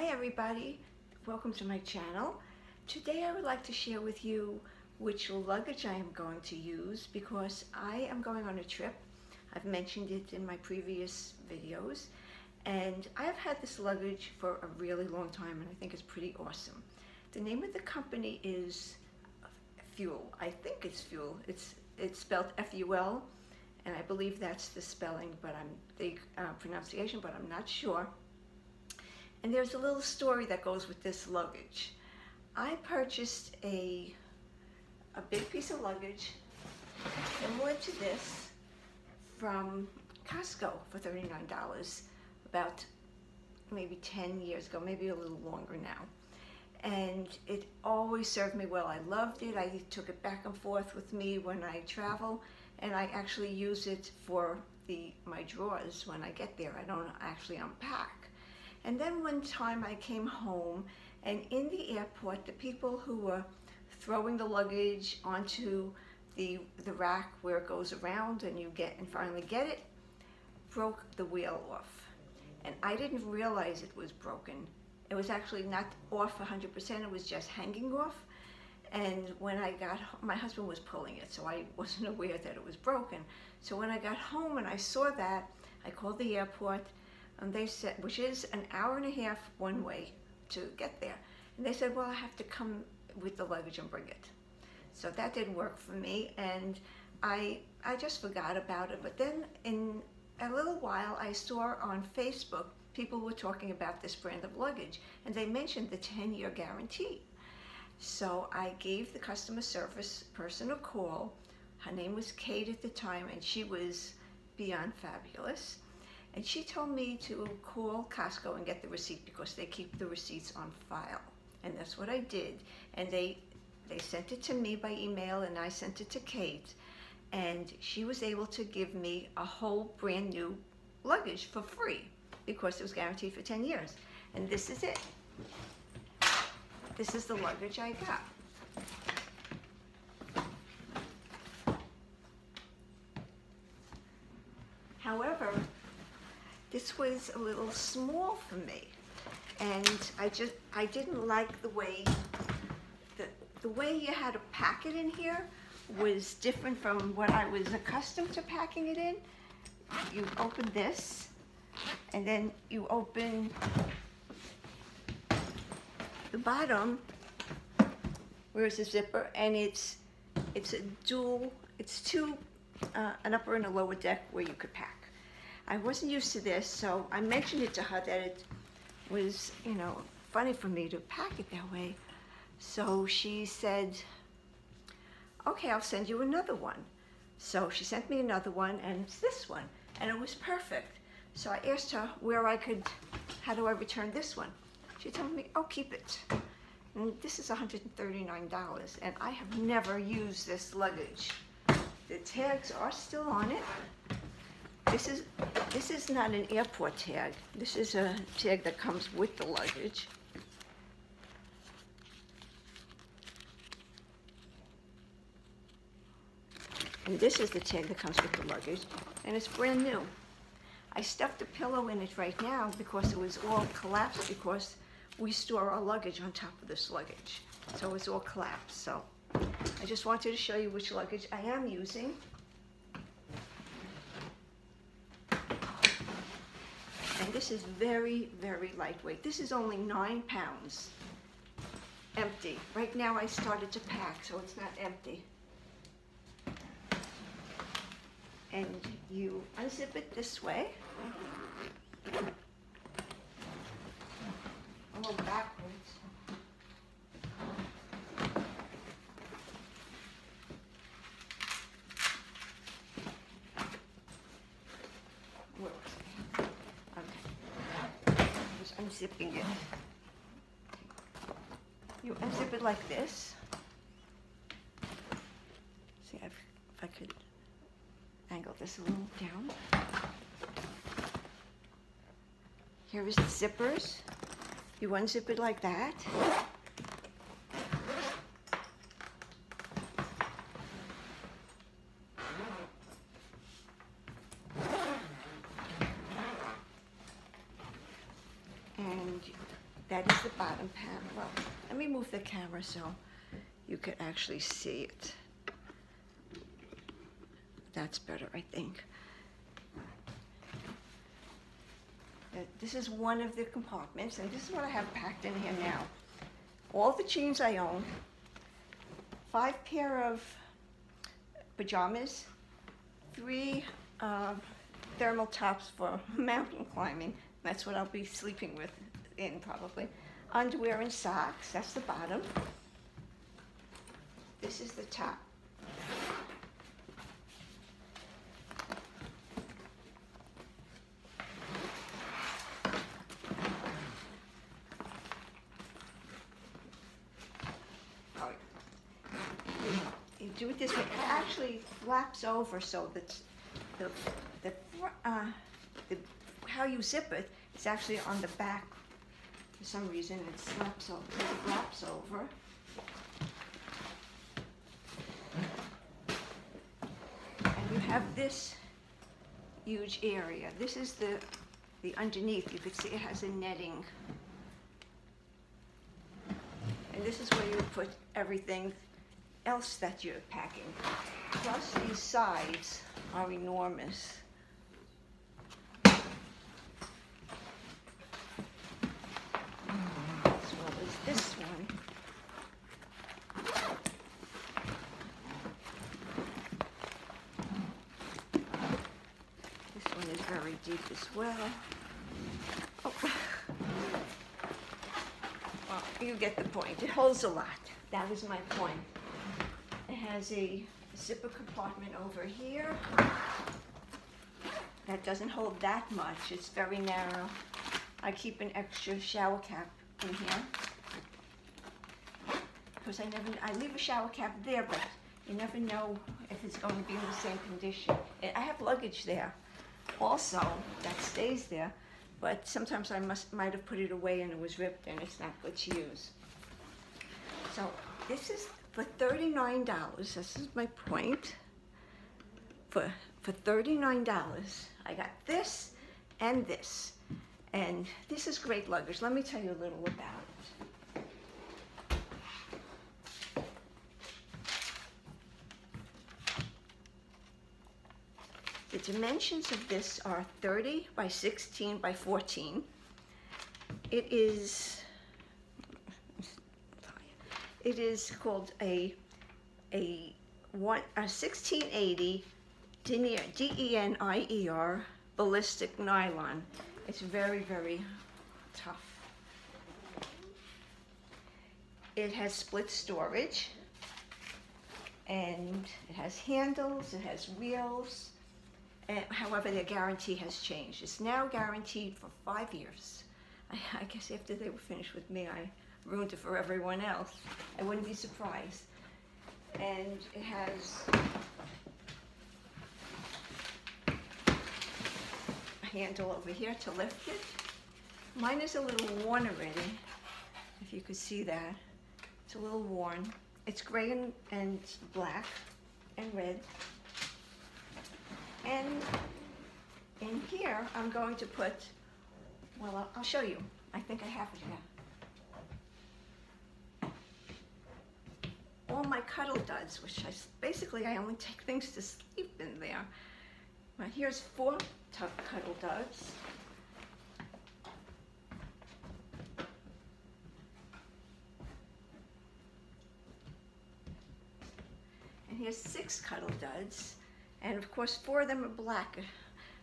everybody, welcome to my channel. Today I would like to share with you which luggage I am going to use because I am going on a trip. I've mentioned it in my previous videos, and I've had this luggage for a really long time and I think it's pretty awesome. The name of the company is Ful. I think it's Ful. It's spelled F-U-L, and I believe that's the spelling, but the pronunciation, but I'm not sure. And there's a little story that goes with this luggage. I purchased a big piece of luggage similar to this from Costco for $39 about maybe 10 years ago, maybe a little longer now. And it always served me well. I loved it. I took it back and forth with me when I travel, and I actually use it for my drawers when I get there. I don't actually unpack. And then one time I came home, and in the airport, the people who were throwing the luggage onto the rack where it goes around and you finally get it, broke the wheel off. And I didn't realize it was broken. It was actually not off 100%, it was just hanging off. And when I got home, my husband was pulling it, so I wasn't aware that it was broken. So when I got home and I saw that, I called the airport, and they said, which is an hour and a half one way to get there. And they said, well, I have to come with the luggage and bring it. So that didn't work for me, and I just forgot about it. But then in a little while, I saw on Facebook, people were talking about this brand of luggage, and they mentioned the 10-year guarantee. So I gave the customer service person a call. Her name was Kate at the time, and she was beyond fabulous. And she told me to call Costco and get the receipt because they keep the receipts on file. And that's what I did. And they sent it to me by email, and I sent it to Kate. And she was able to give me a whole brand new luggage for free because it was guaranteed for 10 years. And this is it. This is the luggage I got. However, this was a little small for me, and I didn't like the way you had to pack it in here was different from what I was accustomed to packing it in. You open this, and then you open the bottom where it's a zipper, and it's a dual, it's two, an upper and a lower deck where you could pack. I wasn't used to this, so I mentioned it to her that it was, funny for me to pack it that way. So she said, okay, I'll send you another one. So she sent me another one, and it's this one, and it was perfect. So I asked her how do I return this one? She told me, oh, keep it. And this is $139, and I have never used this luggage. The tags are still on it. This is not an airport tag. This is a tag that comes with the luggage. And this is the tag that comes with the luggage, and it's brand new. I stuffed a pillow in it right now because it was all collapsed because we store our luggage on top of this luggage. So it's all collapsed. So I just wanted to show you which luggage I am using. And this is very, very lightweight. This is only 9 pounds, empty. Right now I started to pack, so it's not empty. And you unzip it this way. A little backwards. Unzipping it. You unzip it like this. See if I could angle this a little down. Here is the zippers. You unzip it like that. that is the bottom panel. Well, let me move the camera so you can actually see it. That's better, I think. This is one of the compartments, and this is what I have packed in here now. All the jeans I own, 5 pair of pajamas, 3 thermal tops for mountain climbing. That's what I'll be sleeping with in probably. Underwear and socks, that's the bottom. This is the top. You do it this way. It actually flaps over so that how you zip it is actually on the back. For some reason, it flaps over. And you have this huge area. This is the underneath. You could see it has a netting. And this is where you would put everything else that you're packing. Plus these sides are enormous. As well as this one. This one is very deep as well. Oh. Well, you get the point. It holds a lot. That was my point. It has a zipper compartment over here. That doesn't hold that much. It's very narrow. I keep an extra shower cap in here. Because I leave a shower cap there, but you never know if it's going to be in the same condition. And I have luggage there also that stays there, but sometimes I might have put it away and it was ripped and it's not good to use. So this is for $39, this is my point. For $39, I got this and this. And this is great luggage. Let me tell you a little about it. The dimensions of this are 30 by 16 by 14. It is called a 1680 DENIER ballistic nylon. It's very, very tough. It has split storage, and it has handles, it has wheels. However, their guarantee has changed. It's now guaranteed for 5 years. I guess after they were finished with me, I ruined it for everyone else. I wouldn't be surprised. And it has a handle over here to lift it. Mine is a little worn already, if you could see that. It's a little worn. It's gray and black and red. And in here, I'm going to put, well, I'll show you. I think I have it here. All my Cuddle Duds, which basically I only take things to sleep in there. But here's 4 Cuddle Duds. And here's 6 Cuddle Duds. And of course, 4 of them are black.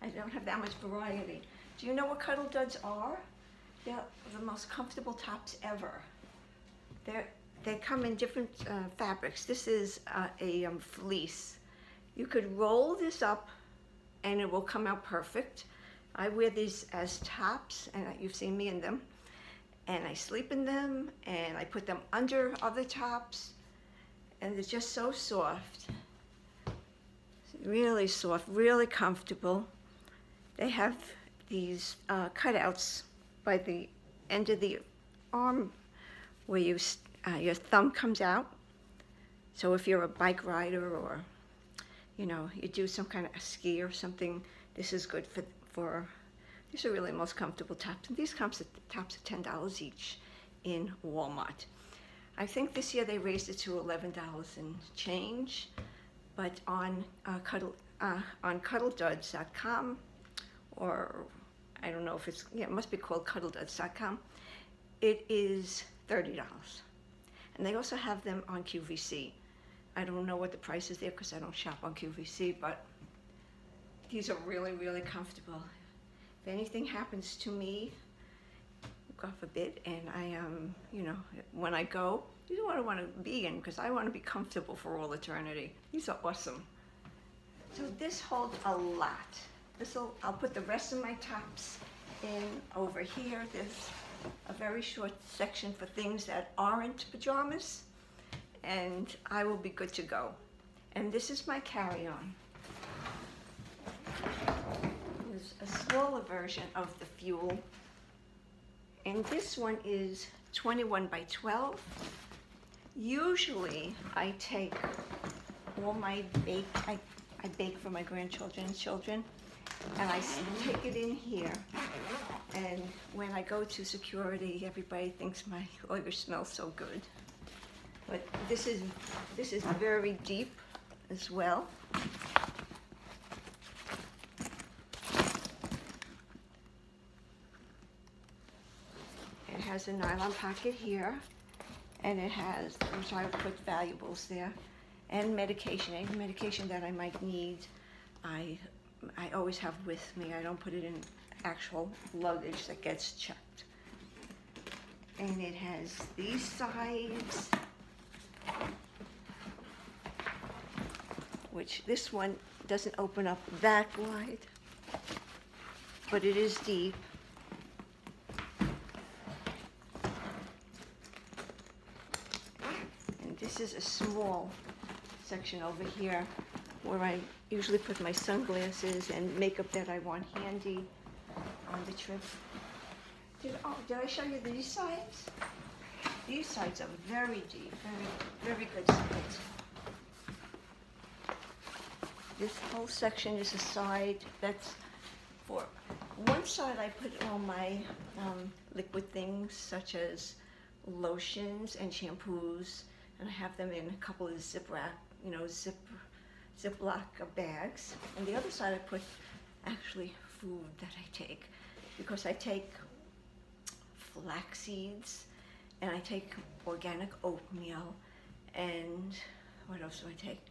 I don't have that much variety. Do you know what Cuddle Duds are? They're the most comfortable tops ever. They come in different fabrics. This is a fleece. You could roll this up and it will come out perfect. I wear these as tops, and you've seen me in them. And I sleep in them, and I put them under other tops, and they're just so soft. Really soft, really comfortable. They have these cutouts by the end of the arm where your thumb comes out. So if you're a bike rider, or you do some kind of ski or something, this is good for These are really the most comfortable tops, and these tops are $10 each in Walmart. I think this year they raised it to $11 and change, but on cuddleduds.com, or I don't know if it's, yeah, it must be called cuddleduds.com, it is $30. And they also have them on QVC. I don't know what the price is there because I don't shop on QVC, but these are really, really comfortable. If anything happens to me, God forbid, and I you know, when I go, you don't want to be in because I want to be comfortable for all eternity. These are awesome. So this holds a lot. I'll put the rest of my tops in over here. There's a very short section for things that aren't pajamas, and I will be good to go. And this is my carry-on. There's a smaller version of the Ful, and this one is 21 by 12. Usually I take all my bake, I bake for my grandchildren's children, and I take it in here. And when I go to security, everybody thinks my luggage smells so good. But this is very deep as well. It has a nylon pocket here, and it has, which I put valuables there, and medication. Any medication that I might need, I always have with me. I don't put it in actual luggage that gets checked. And it has these sides, which this one doesn't open up that wide, but it is deep. And this is a small section over here where I usually put my sunglasses and makeup that I want handy on the trip. Did I show you these sides? These sides are very deep, very good sides. This whole section is a side that's for, one side I put all my liquid things such as lotions and shampoos, and I have them in a couple of Ziploc bags. And the other side I put actually food that I take, because I take flax seeds, and I take organic oatmeal, and what else do I take?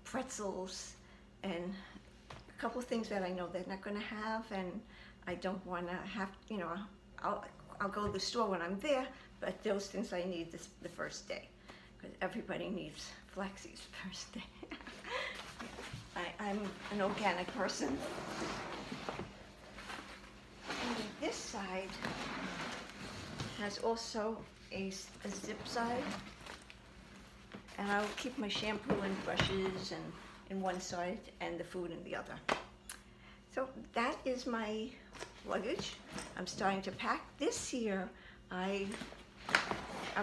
Pretzels, and a couple of things that I know they're not going to have, and I don't want to have, you know, I'll go to the store when I'm there, but those things I need the first day, because everybody needs flax seeds the first day. I'm an organic person. And this side has also a zip side, and I'll keep my shampoo and brushes in one side and the food in the other. So that is my luggage. I'm starting to pack. This year I'm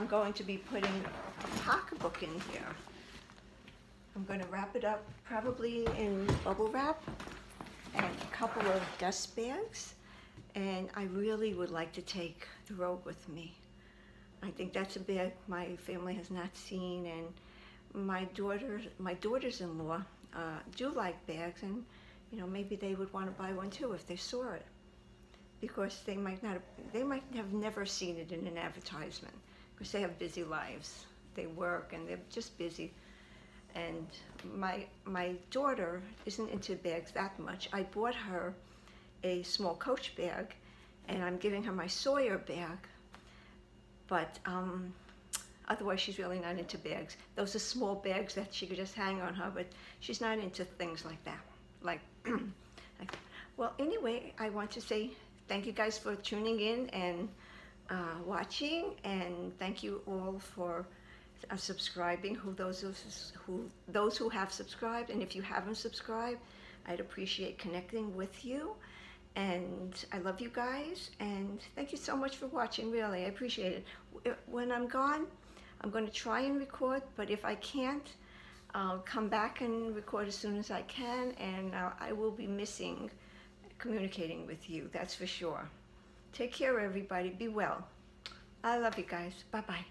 going to be putting a pocketbook in here. I'm going to wrap it up probably in bubble wrap and a couple of dust bags, and I really would like to take the Rogue with me. I think that's a bag my family has not seen, and my daughters-in-law do like bags, and you know, maybe they would want to buy one too if they saw it, because they might have never seen it in an advertisement, because they have busy lives. They work and they're just busy. And my daughter isn't into bags that much. I bought her a small Coach bag, and I'm giving her my Sawyer bag, but otherwise she's really not into bags. Those are small bags that she could just hang on her, but she's not into things like that. Well, anyway, I want to say thank you guys for tuning in and watching, and thank you all for subscribing, those who have subscribed, and if you haven't subscribed, I'd appreciate connecting with you. And I love you guys, and thank you so much for watching. Really, I appreciate it. When I'm gone, I'm going to try and record, but if I can't, I'll come back and record as soon as I can, and I will be missing communicating with you, that's for sure. Take care, everybody. Be well. I love you guys. Bye-bye.